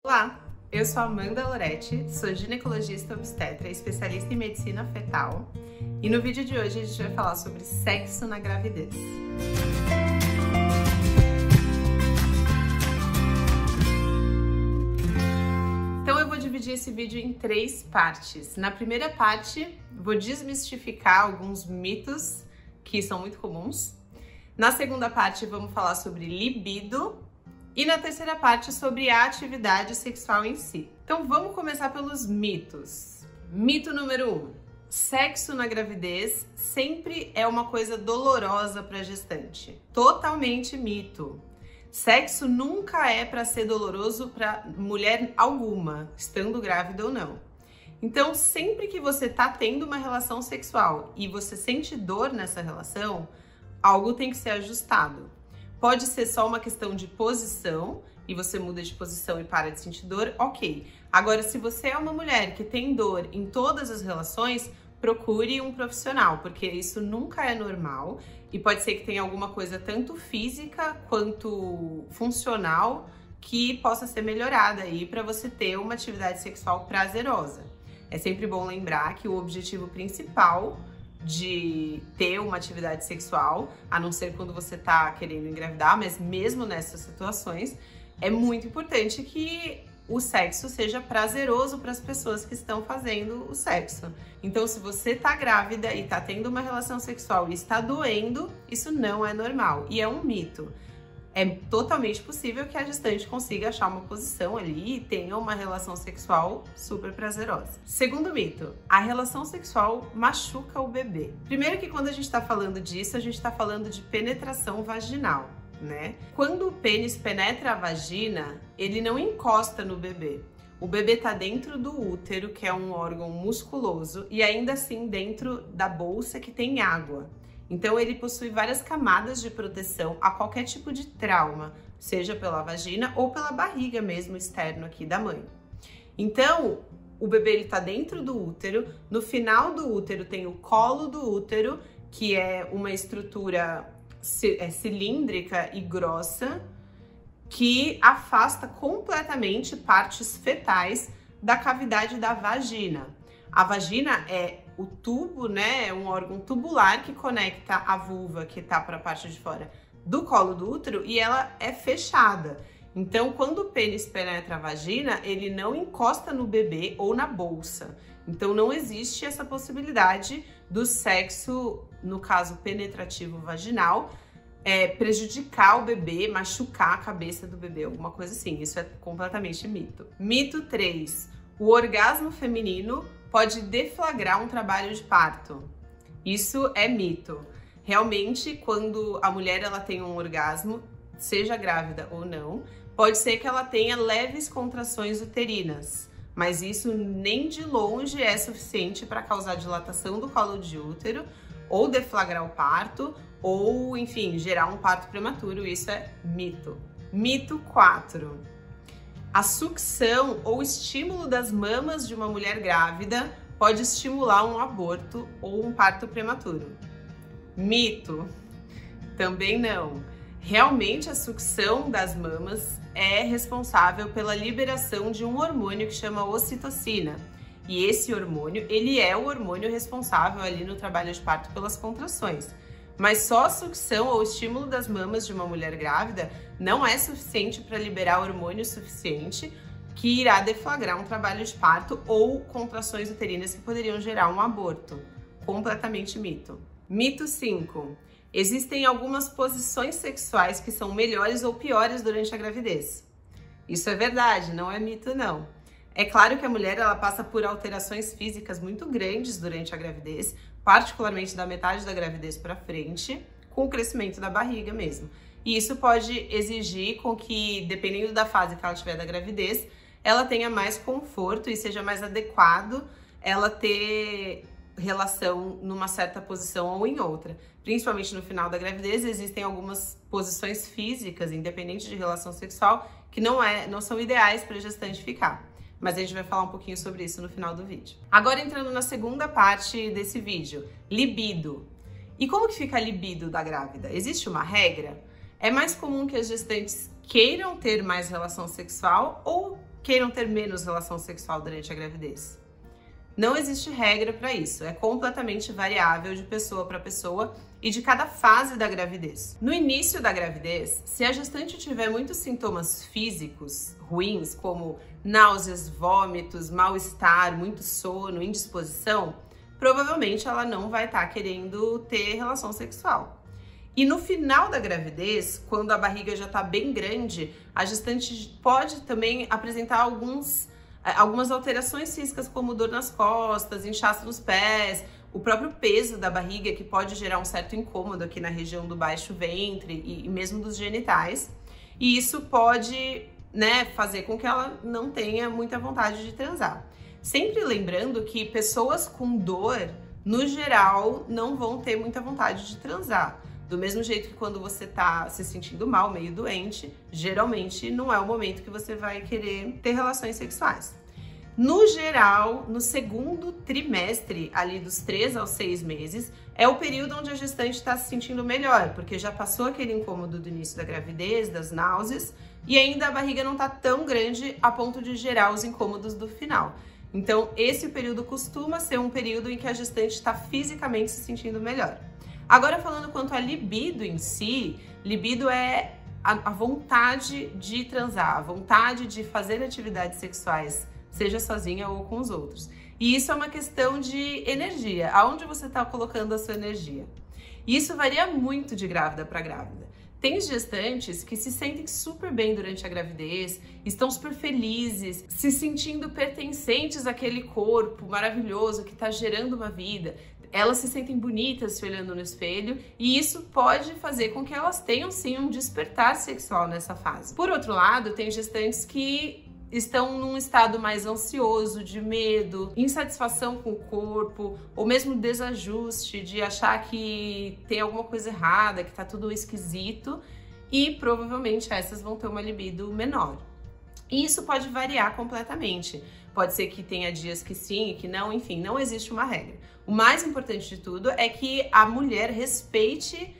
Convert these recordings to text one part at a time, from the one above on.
Olá, eu sou Amanda Loretti, sou ginecologista obstetra e especialista em medicina fetal, e no vídeo de hoje a gente vai falar sobre sexo na gravidez. Então eu vou dividir esse vídeo em 3 partes. Na primeira parte, vou desmistificar alguns mitos que são muito comuns. Na segunda parte, vamos falar sobre libido. E na terceira parte, sobre a atividade sexual em si. Então vamos começar pelos mitos. Mito número 1. Sexo na gravidez sempre é uma coisa dolorosa para a gestante. Totalmente mito. Sexo nunca é para ser doloroso para mulher alguma, estando grávida ou não. Então, sempre que você tá tendo uma relação sexual e você sente dor nessa relação, algo tem que ser ajustado. Pode ser só uma questão de posição e você muda de posição e para de sentir dor, ok. Agora, se você é uma mulher que tem dor em todas as relações, procure um profissional, porque isso nunca é normal e pode ser que tenha alguma coisa tanto física quanto funcional que possa ser melhorada aí para você ter uma atividade sexual prazerosa. É sempre bom lembrar que o objetivo principal de ter uma atividade sexual, a não ser quando você tá querendo engravidar, mas mesmo nessas situações, é muito importante que o sexo seja prazeroso para as pessoas que estão fazendo o sexo. Então, se você tá grávida e tá tendo uma relação sexual e está doendo, isso não é normal e é um mito. É totalmente possível que a gestante consiga achar uma posição ali e tenha uma relação sexual super prazerosa. Segundo mito, a relação sexual machuca o bebê. Primeiro que quando a gente tá falando disso, a gente tá falando de penetração vaginal, né? Quando o pênis penetra a vagina, ele não encosta no bebê. O bebê tá dentro do útero, que é um órgão musculoso, e ainda assim dentro da bolsa que tem água. Então ele possui várias camadas de proteção a qualquer tipo de trauma, seja pela vagina ou pela barriga mesmo externo aqui da mãe. Então o bebê ele tá dentro do útero, no final do útero tem o colo do útero, que é uma estrutura cilíndrica e grossa, que afasta completamente partes fetais da cavidade da vagina. A vagina é o tubo, né, é um órgão tubular que conecta a vulva, que tá para a parte de fora do colo do útero, e ela é fechada. Então, quando o pênis penetra a vagina, ele não encosta no bebê ou na bolsa. Então, não existe essa possibilidade do sexo, no caso penetrativo vaginal, prejudicar o bebê, machucar a cabeça do bebê, alguma coisa assim. Isso é completamente mito. Mito 3. O orgasmo feminino pode deflagrar um trabalho de parto. Isso é mito. Realmente, quando a mulher ela tem um orgasmo, seja grávida ou não, pode ser que ela tenha leves contrações uterinas, mas isso nem de longe é suficiente para causar dilatação do colo de útero, ou deflagrar o parto, ou, enfim, gerar um parto prematuro. Isso é mito. Mito 4. A sucção ou estímulo das mamas de uma mulher grávida pode estimular um aborto ou um parto prematuro. Mito. Também não. Realmente a sucção das mamas é responsável pela liberação de um hormônio que chama ocitocina. E esse hormônio, ele é o hormônio responsável ali no trabalho de parto pelas contrações. Mas só a sucção ou estímulo das mamas de uma mulher grávida não é suficiente para liberar hormônio suficiente que irá deflagrar um trabalho de parto ou contrações uterinas que poderiam gerar um aborto. Completamente mito. Mito 5. Existem algumas posições sexuais que são melhores ou piores durante a gravidez. Isso é verdade, não é mito não. É claro que a mulher ela passa por alterações físicas muito grandes durante a gravidez, particularmente da metade da gravidez para frente, com o crescimento da barriga mesmo. E isso pode exigir com que, dependendo da fase que ela tiver da gravidez, ela tenha mais conforto e seja mais adequado ela ter relação numa certa posição ou em outra. Principalmente no final da gravidez, existem algumas posições físicas, independente de relação sexual, que não são ideais para a gestante ficar. Mas a gente vai falar um pouquinho sobre isso no final do vídeo. Agora entrando na segunda parte desse vídeo, libido. E como que fica a libido da grávida? Existe uma regra? É mais comum que as gestantes queiram ter mais relação sexual ou queiram ter menos relação sexual durante a gravidez. Não existe regra para isso, é completamente variável de pessoa para pessoa e de cada fase da gravidez. No início da gravidez, se a gestante tiver muitos sintomas físicos ruins, como náuseas, vômitos, mal-estar, muito sono, indisposição, provavelmente ela não vai estar querendo ter relação sexual. E no final da gravidez, quando a barriga já está bem grande, a gestante pode também apresentar algumas alterações físicas, como dor nas costas, inchaço nos pés, o próprio peso da barriga, que pode gerar um certo incômodo aqui na região do baixo ventre e mesmo dos genitais. E isso pode, fazer com que ela não tenha muita vontade de transar. Sempre lembrando que pessoas com dor, no geral, não vão ter muita vontade de transar. Do mesmo jeito que quando você tá se sentindo mal, meio doente, geralmente não é o momento que você vai querer ter relações sexuais. No geral, no segundo trimestre, ali dos 3 aos 6 meses, é o período onde a gestante está se sentindo melhor, porque já passou aquele incômodo do início da gravidez, das náuseas, e ainda a barriga não tá tão grande a ponto de gerar os incômodos do final. Então, esse período costuma ser um período em que a gestante está fisicamente se sentindo melhor. Agora, falando quanto à libido em si, libido é a vontade de transar, a vontade de fazer atividades sexuais, seja sozinha ou com os outros. E isso é uma questão de energia, aonde você está colocando a sua energia. E isso varia muito de grávida para grávida. Tem gestantes que se sentem super bem durante a gravidez, estão super felizes, se sentindo pertencentes àquele corpo maravilhoso que está gerando uma vida. Elas se sentem bonitas se olhando no espelho e isso pode fazer com que elas tenham sim um despertar sexual nessa fase. Por outro lado, tem gestantes que estão num estado mais ansioso, de medo, insatisfação com o corpo, ou mesmo desajuste, de achar que tem alguma coisa errada, que tá tudo esquisito, e provavelmente essas vão ter uma libido menor. E isso pode variar completamente. Pode ser que tenha dias que sim e que não, enfim, não existe uma regra. O mais importante de tudo é que a mulher respeite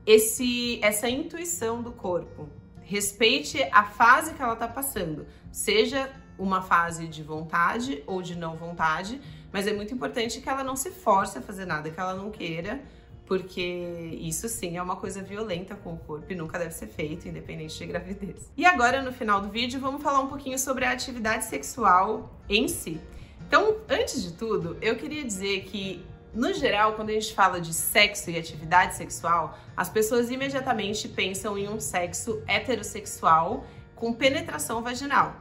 essa intuição do corpo. Respeite a fase que ela está passando, seja uma fase de vontade ou de não vontade, mas é muito importante que ela não se force a fazer nada que ela não queira, porque isso sim é uma coisa violenta com o corpo e nunca deve ser feito, independente de gravidez. E agora, no final do vídeo, vamos falar um pouquinho sobre a atividade sexual em si. Então, antes de tudo, eu queria dizer que, no geral, quando a gente fala de sexo e atividade sexual, as pessoas imediatamente pensam em um sexo heterossexual com penetração vaginal.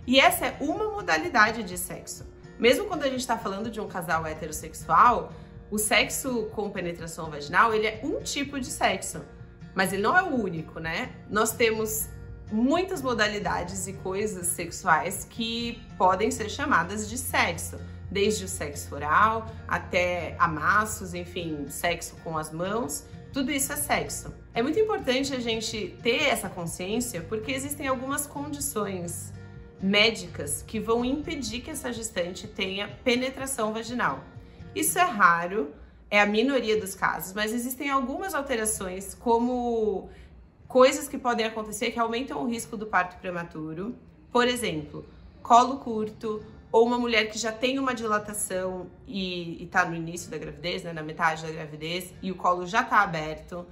E essa é uma modalidade de sexo. Mesmo quando a gente está falando de um casal heterossexual, o sexo com penetração vaginal, ele é um tipo de sexo, mas ele não é o único, né? Nós temos muitas modalidades e coisas sexuais que podem ser chamadas de sexo. Desde o sexo oral até amassos, enfim, sexo com as mãos, tudo isso é sexo. É muito importante a gente ter essa consciência porque existem algumas condições médicas que vão impedir que essa gestante tenha penetração vaginal. Isso é raro, é a minoria dos casos, mas existem algumas alterações, como coisas que podem acontecer que aumentam o risco do parto prematuro. Por exemplo, colo curto, ou uma mulher que já tem uma dilatação e está no início da gravidez, né, na metade da gravidez, e o colo já está aberto,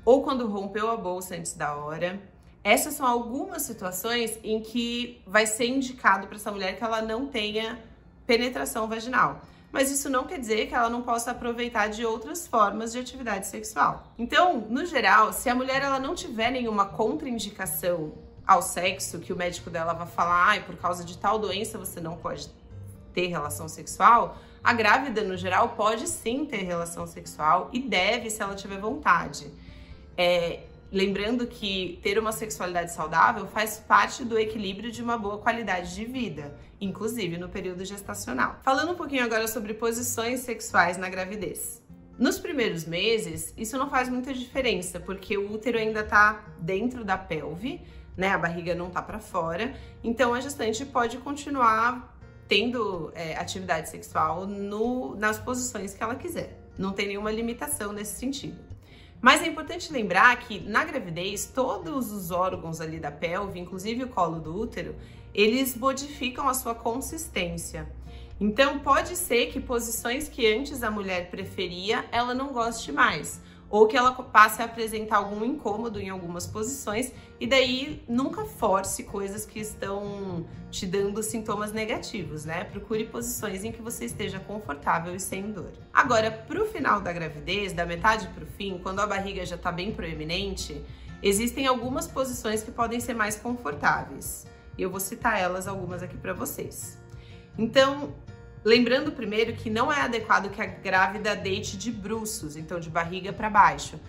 ou quando rompeu a bolsa antes da hora. Essas são algumas situações em que vai ser indicado para essa mulher que ela não tenha penetração vaginal. Mas isso não quer dizer que ela não possa aproveitar de outras formas de atividade sexual. Então, no geral, se a mulher ela não tiver nenhuma contraindicação ao sexo, que o médico dela vai falar, por causa de tal doença você não pode ter relação sexual, a grávida, no geral, pode sim ter relação sexual e deve, se ela tiver vontade. Lembrando que ter uma sexualidade saudável faz parte do equilíbrio de uma boa qualidade de vida, inclusive no período gestacional. Falando um pouquinho agora sobre posições sexuais na gravidez. Nos primeiros meses, isso não faz muita diferença, porque o útero ainda está dentro da pelve, né? A barriga não tá para fora, então a gestante pode continuar tendo atividade sexual nas posições que ela quiser. Não tem nenhuma limitação nesse sentido. Mas é importante lembrar que na gravidez, todos os órgãos ali da pelve, inclusive o colo do útero, eles modificam a sua consistência. Então pode ser que posições que antes a mulher preferia, ela não goste mais, ou que ela passe a apresentar algum incômodo em algumas posições, e daí nunca force coisas que estão te dando sintomas negativos, né? Procure posições em que você esteja confortável e sem dor. Agora, pro final da gravidez, da metade pro fim, quando a barriga já tá bem proeminente, existem algumas posições que podem ser mais confortáveis. E eu vou citar elas, algumas aqui para vocês. Então, lembrando primeiro que não é adequado que a grávida deite de bruços, então de barriga para baixo,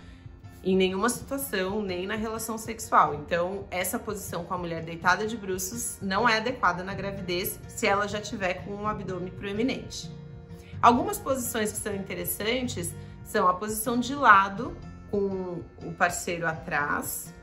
em nenhuma situação, nem na relação sexual. Então, essa posição com a mulher deitada de bruços não é adequada na gravidez se ela já tiver com um abdômen proeminente. Algumas posições que são interessantes são a posição de lado, com o parceiro atrás,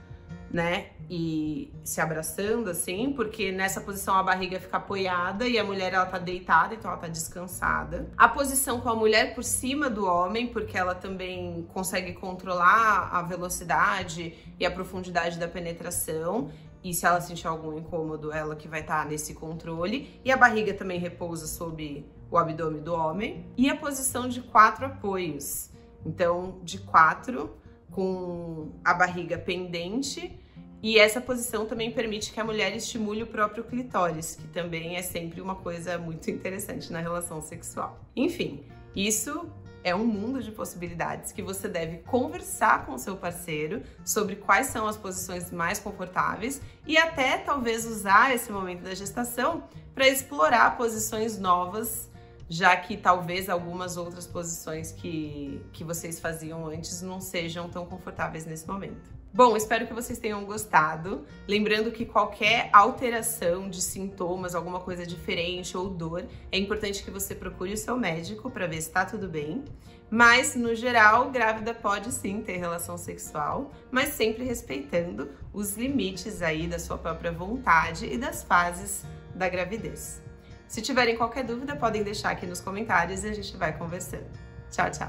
né, e se abraçando assim, porque nessa posição a barriga fica apoiada e a mulher ela tá deitada, então ela tá descansada. A posição com a mulher por cima do homem, porque ela também consegue controlar a velocidade e a profundidade da penetração, e se ela sentir algum incômodo, ela que vai estar nesse controle. E a barriga também repousa sobre o abdômen do homem. E a posição de 4 apoios, então de 4, com a barriga pendente, e essa posição também permite que a mulher estimule o próprio clitóris, que também é sempre uma coisa muito interessante na relação sexual. Enfim, isso é um mundo de possibilidades que você deve conversar com o seu parceiro sobre quais são as posições mais confortáveis e até talvez usar esse momento da gestação para explorar posições novas, já que talvez algumas outras posições que vocês faziam antes não sejam tão confortáveis nesse momento. Bom, espero que vocês tenham gostado. Lembrando que qualquer alteração de sintomas, alguma coisa diferente ou dor, é importante que você procure o seu médico para ver se está tudo bem. Mas, no geral, grávida pode sim ter relação sexual, mas sempre respeitando os limites aí da sua própria vontade e das fases da gravidez. Se tiverem qualquer dúvida, podem deixar aqui nos comentários e a gente vai conversando. Tchau, tchau!